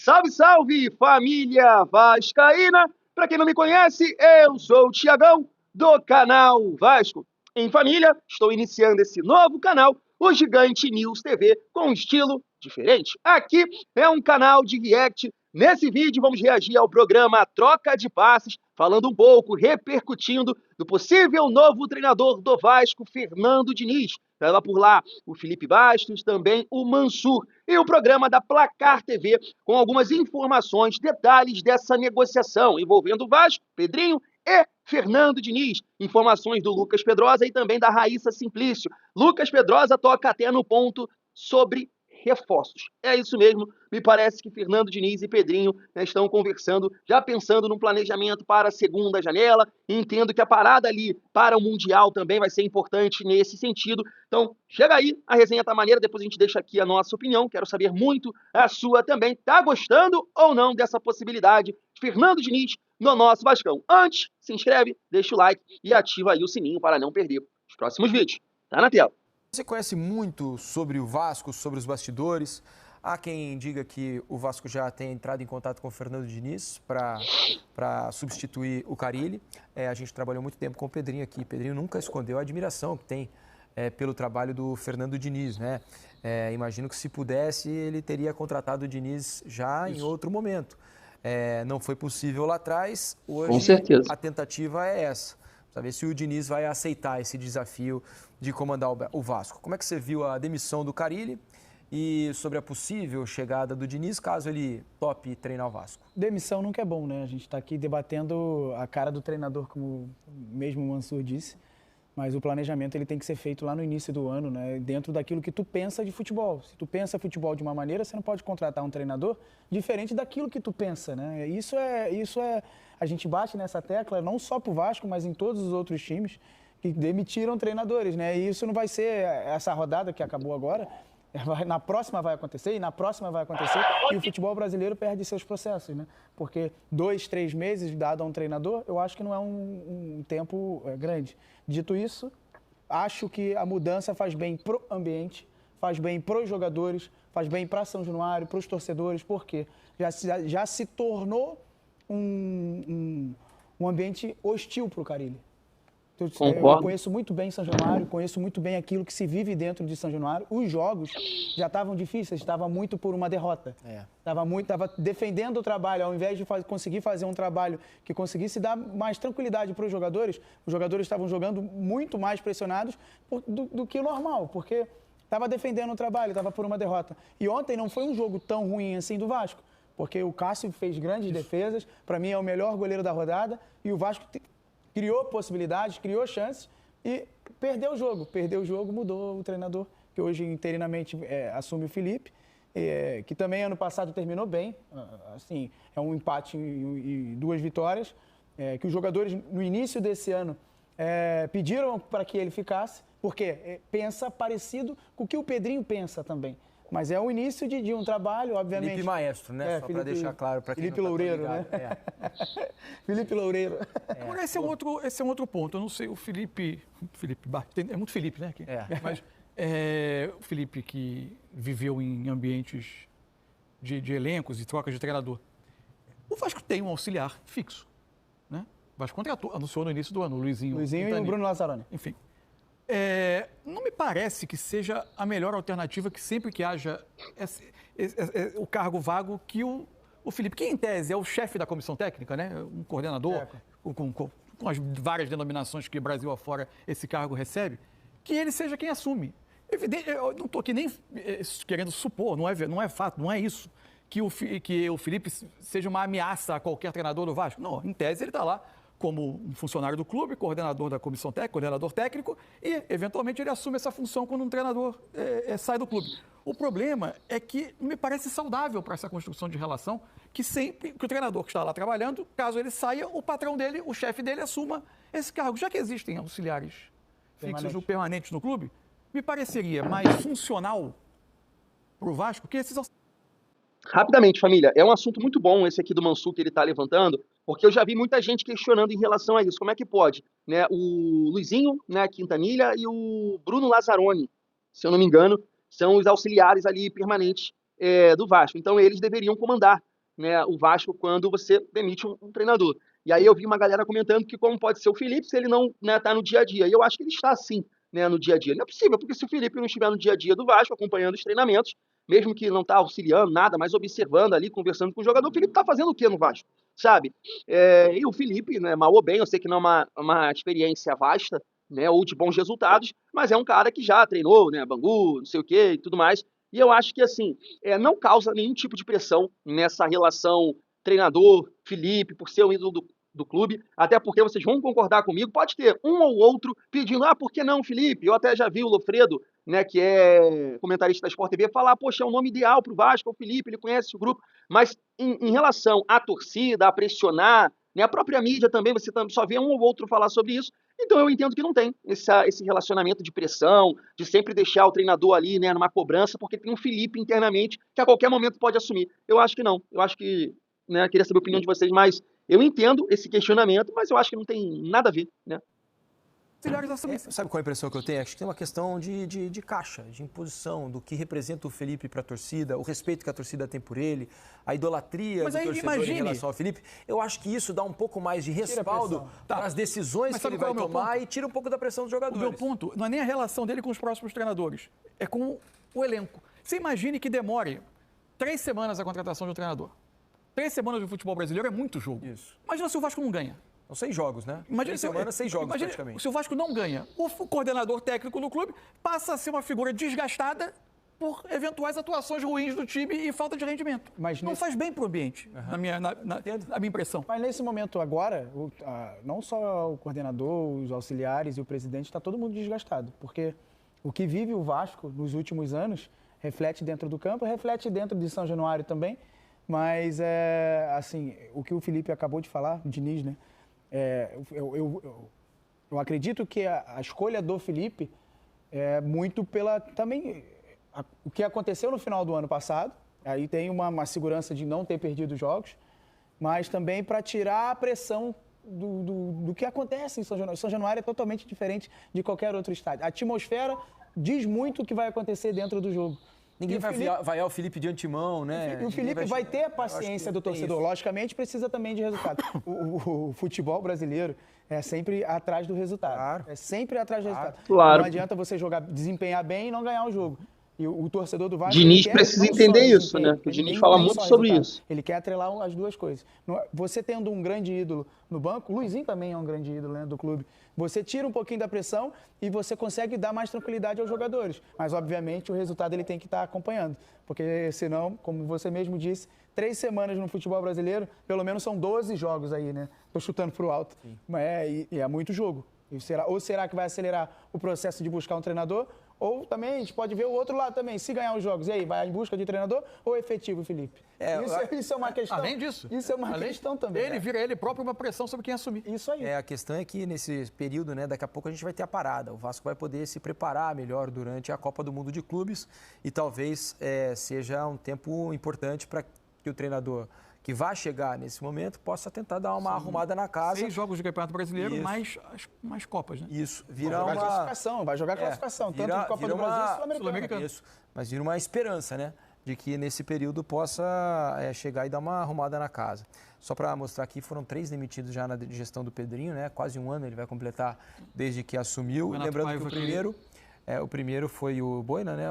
Salve, salve, família vascaína! Para quem não me conhece, eu sou o Thiagão, do canal Vasco. Em família, estou iniciando esse novo canal, o Gigante News TV, com um estilo diferente. Aqui é um canal de react. Nesse vídeo vamos reagir ao programa Troca de Passes, falando um pouco, repercutindo do possível novo treinador do Vasco, Fernando Diniz. Estava por lá o Felipe Bastos, também o Mansur. E o programa da Placar TV, com algumas informações, detalhes dessa negociação envolvendo o Vasco, Pedrinho e Fernando Diniz. Informações do Lucas Pedrosa e também da Raíssa Simplício. Lucas Pedrosa toca até no ponto sobre reforços. É isso mesmo, me parece que Fernando Diniz e Pedrinho estão conversando, já pensando num planejamento para a segunda janela. Entendo que a parada ali para o Mundial também vai ser importante nesse sentido. Então, chega aí, a resenha tá maneira, depois a gente deixa aqui a nossa opinião, quero saber muito a sua também. Tá gostando ou não dessa possibilidade de Fernando Diniz no nosso Vascão? Antes, se inscreve, deixa o like e ativa aí o sininho para não perder os próximos vídeos. Tá na tela. Você conhece muito sobre o Vasco, sobre os bastidores. Há quem diga que o Vasco já tem entrado em contato com o Fernando Diniz para substituir o Carille. A gente trabalhou muito tempo com o Pedrinho aqui. O Pedrinho nunca escondeu a admiração que tem pelo trabalho do Fernando Diniz, né? Imagino que se pudesse, ele teria contratado o Diniz já em outro momento. Não foi possível lá atrás, hoje com certeza. A tentativa é essa. Saber se o Diniz vai aceitar esse desafio de comandar o Vasco. Como é que você viu a demissão do Carille e sobre a possível chegada do Diniz, caso ele tope treinar o Vasco? Demissão nunca é bom, né? A gente está aqui debatendo a cara do treinador, como mesmo o Mansur disse, mas o planejamento ele tem que ser feito lá no início do ano, né? Dentro daquilo que tu pensa de futebol. Se tu pensa futebol de uma maneira, você não pode contratar um treinador diferente daquilo que tu pensa, né? Isso é a gente bate nessa tecla não só para o Vasco, mas em todos os outros times que demitiram treinadores, né? E isso não vai ser essa rodada que acabou agora. Na próxima vai acontecer, e na próxima vai acontecer, e o futebol brasileiro perde seus processos, né? Porque 2, 3 meses dado a um treinador, eu acho que não é um tempo grande. Dito isso, acho que a mudança faz bem pro ambiente, faz bem pros jogadores, faz bem para São Januário, pros torcedores, porque já se tornou um ambiente hostil pro Carille. Eu conheço muito bem São Januário, conheço muito bem aquilo que se vive dentro de São Januário. Os jogos já estavam difíceis, estava muito por uma derrota. Estava defendendo o trabalho, ao invés de conseguir fazer um trabalho que conseguisse dar mais tranquilidade para os jogadores estavam jogando muito mais pressionados do que o normal, porque estava defendendo o trabalho, estava por uma derrota. E ontem não foi um jogo tão ruim assim do Vasco, porque o Cássio fez grandes defesas, para mim é o melhor goleiro da rodada, e o Vasco criou possibilidades, criou chances e perdeu o jogo. Perdeu o jogo, mudou o treinador, que hoje interinamente assume o Felipe, que também ano passado terminou bem. Assim, é um empate e 2 vitórias, que os jogadores no início desse ano pediram para que ele ficasse, porque pensa parecido com o que o Pedrinho pensa também. Mas é o início de um trabalho, obviamente. Felipe Maestro, né? Só para deixar claro para quem Felipe não tá Loureiro, né? Felipe Loureiro. Agora, esse é um outro ponto. Eu não sei, o Felipe Bastos, é muito Felipe, né? Aqui. Mas o Felipe que viveu em ambientes de elencos e trocas de treinador. O Vasco tem um auxiliar fixo, né? O Vasco contratou, anunciou no início do ano, o Luizinho e o Bruno Lazzaroni. Enfim. Não me parece que seja a melhor alternativa que sempre que haja o cargo vago que o Felipe, que em tese é o chefe da comissão técnica, né? Um coordenador, com as várias denominações que Brasil afora esse cargo recebe, que ele seja quem assume. Evidente, eu não estou aqui nem querendo supor, não é fato, não é isso, que o Felipe seja uma ameaça a qualquer treinador do Vasco. Não, em tese ele está lá como um funcionário do clube, coordenador da comissão técnica, coordenador técnico, e, eventualmente, ele assume essa função quando um treinador sai do clube. O problema é que me parece saudável para essa construção de relação que sempre que o treinador que está lá trabalhando, caso ele saia, o patrão dele, o chefe dele, assuma esse cargo. Já que existem auxiliares fixos permanentes no clube, me pareceria mais funcional para o Vasco que esses auxiliares. Rapidamente, família, é um assunto muito bom esse aqui do Mansur que ele está levantando, porque eu já vi muita gente questionando em relação a isso. Como é que pode? Né? O Luizinho, né, Quintanilha, e o Bruno Lazzaroni, se eu não me engano, são os auxiliares ali permanentes do Vasco. Então, eles deveriam comandar né, o Vasco quando você demite um treinador. E aí eu vi uma galera comentando que como pode ser o Felipe se ele não, né, tá no dia a dia. E eu acho que ele está sim, né, no dia a dia. Não é possível, porque se o Felipe não estiver no dia a dia do Vasco, acompanhando os treinamentos, mesmo que não tá auxiliando nada, mas observando ali, conversando com o jogador, o Felipe tá fazendo o quê no Vasco, sabe? E o Felipe, né, mal ou bem, eu sei que não é uma experiência vasta, né, ou de bons resultados, mas é um cara que já treinou, né, Bangu, não sei o quê e tudo mais. E eu acho que, assim, não causa nenhum tipo de pressão nessa relação treinador-Felipe, por ser um ídolo do clube, até porque vocês vão concordar comigo, pode ter um ou outro pedindo, por que não, Felipe? Eu até já vi o Lofredo, né, que é comentarista da Sport TV, falar, poxa, é um nome ideal para o Vasco, é o Felipe, ele conhece o grupo, mas em relação à torcida, a pressionar, né, a própria mídia também, você só vê um ou outro falar sobre isso, então eu entendo que não tem esse relacionamento de pressão, de sempre deixar o treinador ali, né, numa cobrança, porque tem um Felipe internamente que a qualquer momento pode assumir. Eu acho que não, eu acho que, né, queria saber a opinião de vocês, mas eu entendo esse questionamento, mas eu acho que não tem nada a ver, né? Sabe qual é a impressão que eu tenho? Acho que tem uma questão de caixa, de imposição, do que representa o Felipe para a torcida, o respeito que a torcida tem por ele, a idolatria do torcedor em relação ao Felipe. Eu acho que isso dá um pouco mais de respaldo para as decisões que ele vai tomar e tira um pouco da pressão dos jogadores. O meu ponto não é nem a relação dele com os próximos treinadores, é com o elenco. Você imagine que demore 3 semanas a contratação de um treinador. 3 semanas de futebol brasileiro é muito jogo. Isso. Imagina se o Vasco não ganha. São 6 jogos, né? Imagina 3 semanas, 6 jogos praticamente. Se o Vasco não ganha, o coordenador técnico do clube passa a ser uma figura desgastada por eventuais atuações ruins do time e falta de rendimento. Mas não faz bem para o ambiente, na minha impressão. Mas nesse momento agora, não só o coordenador, os auxiliares e o presidente, está todo mundo desgastado. Porque o que vive o Vasco nos últimos anos reflete dentro do campo, reflete dentro de São Januário também. Mas, assim, o que o Felipe acabou de falar, o Diniz, né? Eu acredito que a escolha do Felipe é muito pela também o que aconteceu no final do ano passado. Aí tem uma segurança de não ter perdido jogos, mas também para tirar a pressão do que acontece em São Januário. São Januário é totalmente diferente de qualquer outro estádio. A atmosfera diz muito o que vai acontecer dentro do jogo. Ninguém vai vaiar o Felipe de antemão, né? E o Felipe vai ter a paciência do torcedor. Logicamente, precisa também de resultado. O futebol brasileiro é sempre atrás do resultado. Claro. É sempre atrás do resultado. Claro. Não adianta você desempenhar bem e não ganhar o jogo. E o torcedor do Vasco... Diniz precisa entender isso, né? Porque o Diniz fala muito sobre isso. Ele quer atrelar as duas coisas. Você tendo um grande ídolo no banco, o Luizinho também é um grande ídolo, né, do clube. Você tira um pouquinho da pressão e você consegue dar mais tranquilidade aos jogadores. Mas, obviamente, o resultado ele tem que estar acompanhando. Porque, senão, como você mesmo disse, 3 semanas no futebol brasileiro, pelo menos são 12 jogos aí, né? Tô chutando pro alto. E é muito jogo. Ou será que vai acelerar o processo de buscar um treinador? Ou também a gente pode ver o outro lado também. Se ganhar os jogos, e aí, vai em busca de treinador ou efetivo, Felipe? Isso é uma questão. Além disso. Isso é uma questão também. Vira ele próprio uma pressão sobre quem assumir. Isso aí. A questão é que nesse período, né, daqui a pouco a gente vai ter a parada. O Vasco vai poder se preparar melhor durante a Copa do Mundo de Clubes e talvez seja um tempo importante para que o treinador que vai chegar nesse momento possa tentar dar uma arrumada na casa. 6 jogos de Campeonato Brasileiro, mais Copas, né? Isso. Vai jogar classificação, tanto de Copa do Brasil e Sul-Americana. Isso. Mas vira uma esperança, né? De que nesse período possa chegar e dar uma arrumada na casa. Só para mostrar aqui, foram 3 demitidos já na gestão do Pedrinho, né? Quase 1 ano ele vai completar desde que assumiu. Lembrando que o primeiro foi o Boina, né?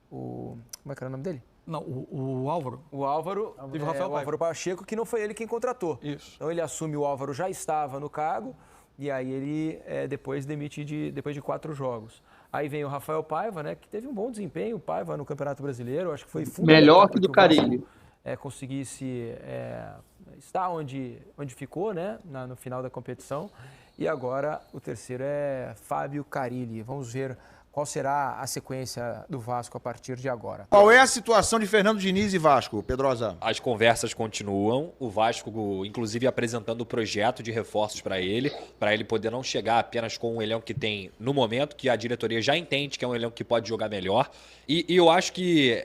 Como é que era o nome dele? Não, o Álvaro. O Álvaro, o Álvaro Pacheco, que não foi ele quem contratou. Isso. Então ele assume, o Álvaro já estava no cargo e aí ele depois demite depois de 4 jogos. Aí vem o Rafael Paiva, né, que teve um bom desempenho, o Paiva no Campeonato Brasileiro, acho que foi fundamental. Melhor que do Carille. Conseguisse estar onde ficou, né, no final da competição. E agora o terceiro é Fábio Carille. Vamos ver qual será a sequência do Vasco a partir de agora. Qual é a situação de Fernando Diniz e Vasco, Pedrosa? As conversas continuam, o Vasco inclusive apresentando o projeto de reforços para ele poder não chegar apenas com um elenco que tem no momento, que a diretoria já entende que é um elenco que pode jogar melhor. E eu acho que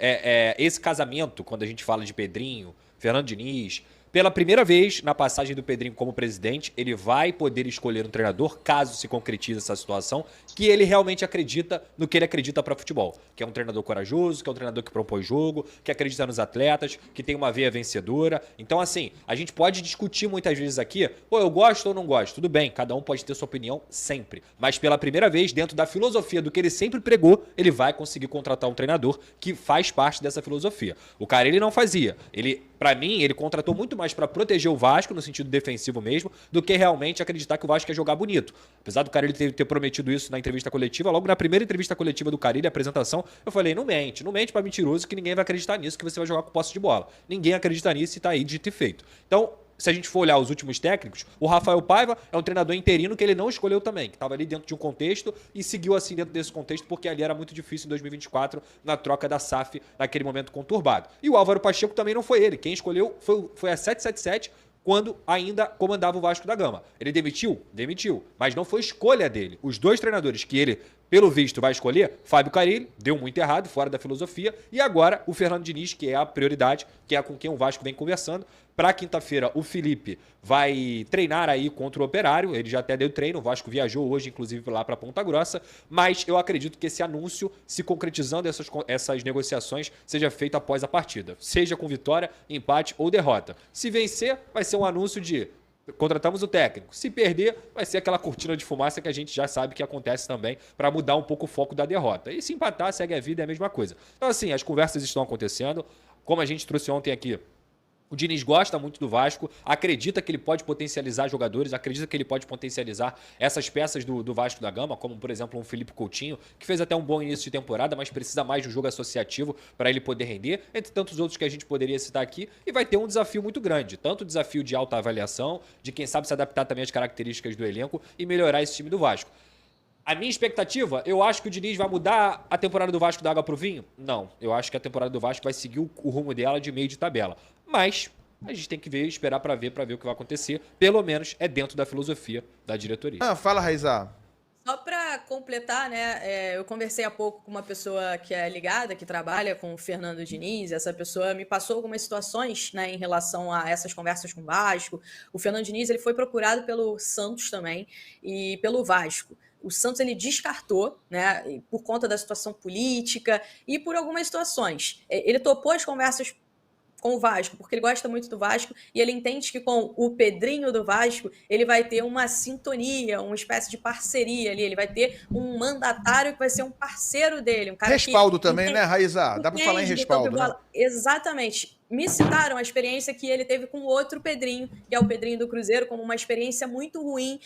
esse casamento, quando a gente fala de Pedrinho, Fernando Diniz, Pela primeira vez na passagem do Pedrinho como presidente, ele vai poder escolher um treinador, caso se concretize essa situação, que ele realmente acredita no que ele acredita para futebol. Que é um treinador corajoso, que é um treinador que propõe jogo, que acredita nos atletas, que tem uma veia vencedora. Então, assim, a gente pode discutir muitas vezes aqui, pô, eu gosto ou não gosto? Tudo bem, cada um pode ter sua opinião sempre. Mas pela primeira vez, dentro da filosofia do que ele sempre pregou, ele vai conseguir contratar um treinador que faz parte dessa filosofia. O Carille não fazia. Pra mim, ele contratou muito mais para proteger o Vasco, no sentido defensivo mesmo, do que realmente acreditar que o Vasco ia jogar bonito. Apesar do Carille ter prometido isso na entrevista coletiva, logo na primeira entrevista coletiva do Carille, a apresentação, eu falei, não mente pra mentiroso que ninguém vai acreditar nisso, que você vai jogar com posse de bola. Ninguém acredita nisso e tá aí dito e feito. Então, se a gente for olhar os últimos técnicos, o Rafael Paiva é um treinador interino que ele não escolheu também, que estava ali dentro de um contexto e seguiu assim dentro desse contexto porque ali era muito difícil em 2024 na troca da SAF naquele momento conturbado. E o Álvaro Pacheco também não foi ele. Quem escolheu foi a 777 quando ainda comandava o Vasco da Gama. Ele demitiu? Demitiu. Mas não foi escolha dele. Os dois treinadores que ele, pelo visto, vai escolher, Fábio Carille, deu muito errado, fora da filosofia, e agora o Fernando Diniz, que é a prioridade, que é com quem o Vasco vem conversando. Para quinta-feira, o Felipe vai treinar aí contra o Operário, ele já até deu treino, o Vasco viajou hoje, inclusive, lá para Ponta Grossa, mas eu acredito que esse anúncio, se concretizando essas negociações, seja feito após a partida, seja com vitória, empate ou derrota. Se vencer, vai ser um anúncio de contratamos o técnico. Se perder, vai ser aquela cortina de fumaça que a gente já sabe que acontece também para mudar um pouco o foco da derrota. E se empatar, segue a vida, é a mesma coisa. Então, assim, as conversas estão acontecendo. Como a gente trouxe ontem aqui, o Diniz gosta muito do Vasco, acredita que ele pode potencializar jogadores, acredita que ele pode potencializar essas peças do Vasco da Gama, como, por exemplo, um Felipe Coutinho, que fez até um bom início de temporada, mas precisa mais de um jogo associativo para ele poder render, entre tantos outros que a gente poderia citar aqui, e vai ter um desafio muito grande, tanto o desafio de alta avaliação, de quem sabe se adaptar também às características do elenco e melhorar esse time do Vasco. A minha expectativa, eu acho que o Diniz vai mudar a temporada do Vasco da água pro vinho? Não. Eu acho que a temporada do Vasco vai seguir o rumo dela de meio de tabela. Mas a gente tem que esperar para ver o que vai acontecer. Pelo menos é dentro da filosofia da diretoria. Fala, Raizá. Só para completar, né, eu conversei há pouco com uma pessoa que é ligada, que trabalha com o Fernando Diniz. Essa pessoa me passou algumas situações, né, em relação a essas conversas com o Vasco. O Fernando Diniz, ele foi procurado pelo Santos também e pelo Vasco. O Santos ele descartou, né, por conta da situação política e por algumas situações. Ele topou as conversas com o Vasco, porque ele gosta muito do Vasco e ele entende que com o Pedrinho do Vasco ele vai ter uma sintonia, uma espécie de parceria ali, ele vai ter um mandatário que vai ser um parceiro dele. Um cara respaldo que também, né, Raizá? Dá para falar em respaldo, né? Exatamente. Me citaram a experiência que ele teve com o outro Pedrinho, que é o Pedrinho do Cruzeiro, como uma experiência muito ruim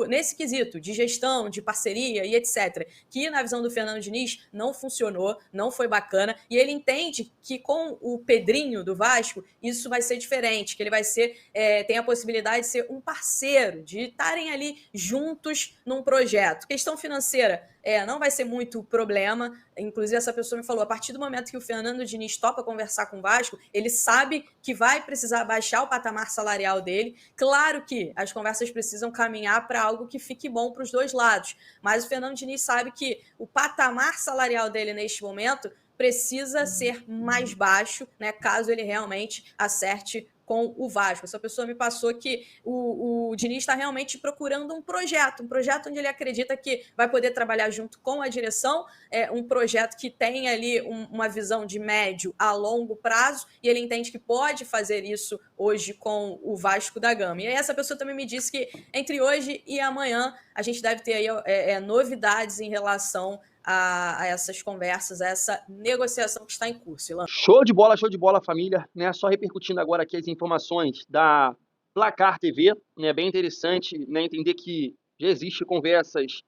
nesse quesito de gestão, de parceria e etc. Que na visão do Fernando Diniz não funcionou, não foi bacana, e ele entende que com o Pedrinho do Vasco isso vai ser diferente, que ele vai ser, tem a possibilidade de ser um parceiro, de estarem ali juntos num projeto. Questão financeira, não vai ser muito problema. Inclusive, essa pessoa me falou, a partir do momento que o Fernando Diniz topa conversar com o Vasco, ele sabe que vai precisar baixar o patamar salarial dele. Claro que as conversas precisam caminhar para algo que fique bom para os dois lados, mas o Fernando Diniz sabe que o patamar salarial dele neste momento precisa ser mais baixo, né, caso ele realmente acerte com o Vasco. Essa pessoa me passou que o Diniz está realmente procurando um projeto onde ele acredita que vai poder trabalhar junto com a direção, um projeto que tem ali uma visão de médio a longo prazo, e ele entende que pode fazer isso hoje com o Vasco da Gama. E aí essa pessoa também me disse que entre hoje e amanhã a gente deve ter aí novidades em relação a essas conversas, a essa negociação que está em curso. Ilan. Show de bola, família. Né? Só repercutindo agora aqui as informações da Placar TV. Né? Bem interessante, né? Entender que já existe conversas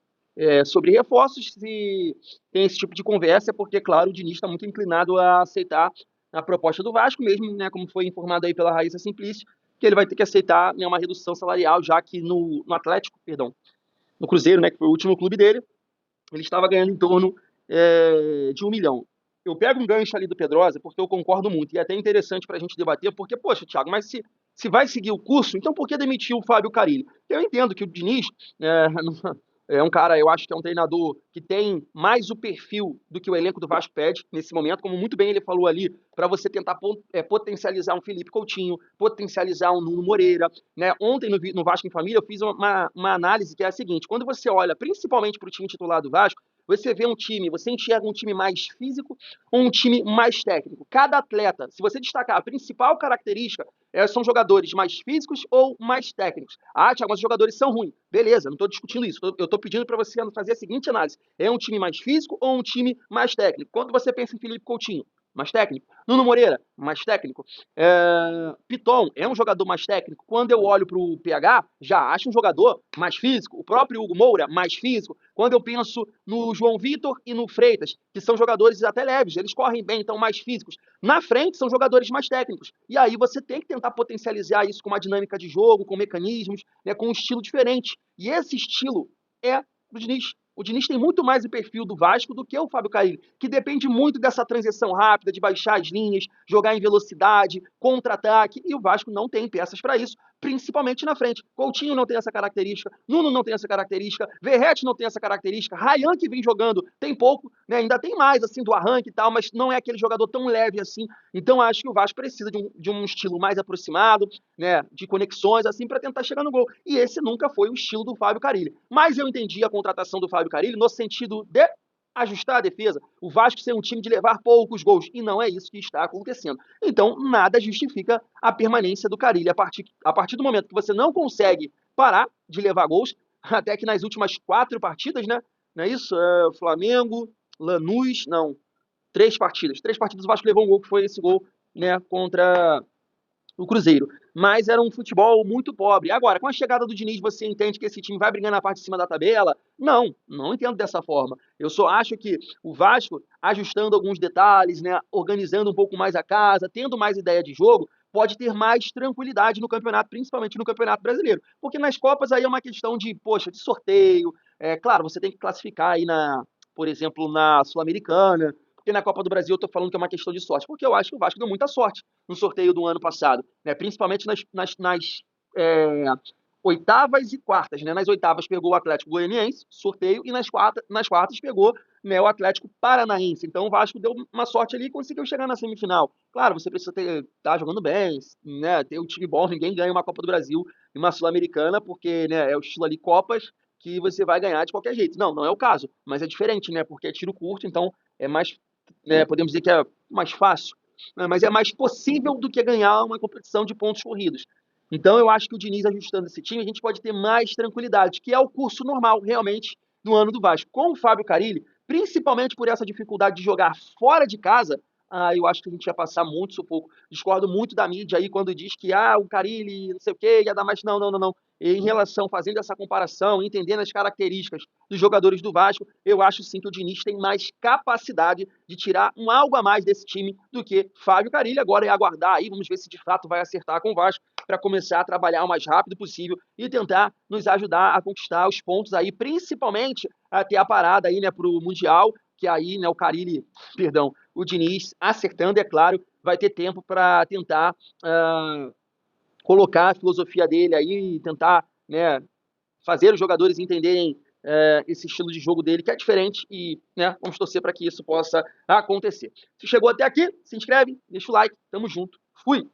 sobre reforços. Se tem esse tipo de conversa, é porque, claro, o Diniz está muito inclinado a aceitar a proposta do Vasco, mesmo, né? Como foi informado aí pela Raíssa Simplício, que ele vai ter que aceitar, né, uma redução salarial, já que no Cruzeiro, né, que foi o último clube dele, ele estava ganhando em torno de 1 milhão. Eu pego um gancho ali do Pedrosa, porque eu concordo muito, e é até interessante para a gente debater, porque, poxa, Thiago, mas se vai seguir o curso, então por que demitir o Fábio Carille? Eu entendo que o Diniz, É um cara, eu acho que é um treinador que tem mais o perfil do que o elenco do Vasco pede nesse momento, como muito bem ele falou ali, para você tentar potencializar um Felipe Coutinho, potencializar um Nuno Moreira, né? Ontem no Vasco em Família eu fiz uma análise que é a seguinte: quando você olha principalmente para o time titular do Vasco, você vê você enxerga um time mais físico ou um time mais técnico. Cada atleta, se você destacar a principal característica, são jogadores mais físicos ou mais técnicos. Ah, Thiago, mas os jogadores são ruins. Beleza, não estou discutindo isso. Eu estou pedindo para você fazer a seguinte análise: é um time mais físico ou um time mais técnico? Quando você pensa em Felipe Coutinho, mais técnico. Nuno Moreira, mais técnico. Piton é um jogador mais técnico. Quando eu olho para o PH, já acho um jogador mais físico. O próprio Hugo Moura, mais físico. Quando eu penso no João Vitor e no Freitas, que são jogadores até leves, eles correm bem, então mais físicos. Na frente são jogadores mais técnicos. E aí você tem que tentar potencializar isso com uma dinâmica de jogo, com mecanismos, né, com um estilo diferente. E esse estilo é do Diniz. O Diniz tem muito mais o perfil do Vasco do que o Fábio Carille, que depende muito dessa transição rápida, de baixar as linhas, jogar em velocidade, contra-ataque, e o Vasco não tem peças para isso, principalmente na frente. Coutinho não tem essa característica, Nuno não tem essa característica, Verratti não tem essa característica, Ryan, que vem jogando, tem pouco, né? Ainda tem mais assim do arranque e tal, mas não é aquele jogador tão leve assim. Então acho que o Vasco precisa de um estilo mais aproximado, né, de conexões assim, para tentar chegar no gol. E esse nunca foi o estilo do Fábio Carille. Mas eu entendi a contratação do Fábio Carille no sentido de ajustar a defesa, o Vasco ser um time de levar poucos gols, e não é isso que está acontecendo. Então, nada justifica a permanência do Carille. A partir do momento que você não consegue parar de levar gols, até que nas últimas 4 partidas, né? Não é isso? Flamengo, Lanús, não. 3 partidas. 3 partidas o Vasco levou um gol, que foi esse gol, né, contra o Cruzeiro. Mas era um futebol muito pobre. Agora, com a chegada do Diniz, você entende que esse time vai brigar na parte de cima da tabela? Não, não entendo dessa forma. Eu só acho que o Vasco, ajustando alguns detalhes, né, organizando um pouco mais a casa, tendo mais ideia de jogo, pode ter mais tranquilidade no campeonato, principalmente no Campeonato Brasileiro. Porque nas Copas aí é uma questão de, poxa, de sorteio. Claro, você tem que classificar aí por exemplo, na Sul-Americana. Porque na Copa do Brasil eu tô falando que é uma questão de sorte, porque eu acho que o Vasco deu muita sorte no sorteio do ano passado, né? Principalmente nas oitavas e quartas, né? Nas oitavas pegou o Atlético Goianiense, sorteio, e nas quartas pegou, né, o Atlético Paranaense. Então o Vasco deu uma sorte ali e conseguiu chegar na semifinal. Claro, você precisa tá jogando bem, né? Ter um time bom, ninguém ganha uma Copa do Brasil e uma Sul-Americana, porque, né, é o estilo ali Copas que você vai ganhar de qualquer jeito. Não, não é o caso, mas é diferente, né? Porque é tiro curto, então é mais, podemos dizer que é mais fácil, né? Mas é mais possível do que ganhar uma competição de pontos corridos. Então eu acho que o Diniz ajustando esse time, a gente pode ter mais tranquilidade, que é o curso normal, realmente, no ano do Vasco. Com o Fábio Carille, principalmente por essa dificuldade de jogar fora de casa, eu acho que a gente ia passar muito sufoco. Discordo muito da mídia aí quando diz que o Carille, não sei o quê, ia dar mais. Não, não, não, não. Em relação, fazendo essa comparação, entendendo as características dos jogadores do Vasco, eu acho sim que o Diniz tem mais capacidade de tirar algo a mais desse time do que Fábio Carille. Agora é aguardar aí, vamos ver se de fato vai acertar com o Vasco para começar a trabalhar o mais rápido possível e tentar nos ajudar a conquistar os pontos aí, principalmente até a parada aí, né, para o Mundial, que aí, né, o Diniz, acertando, é claro, vai ter tempo para tentar colocar a filosofia dele aí e tentar, né, fazer os jogadores entenderem esse estilo de jogo dele, que é diferente, e, né, vamos torcer para que isso possa acontecer. Se chegou até aqui, se inscreve, deixa o like, tamo junto, fui!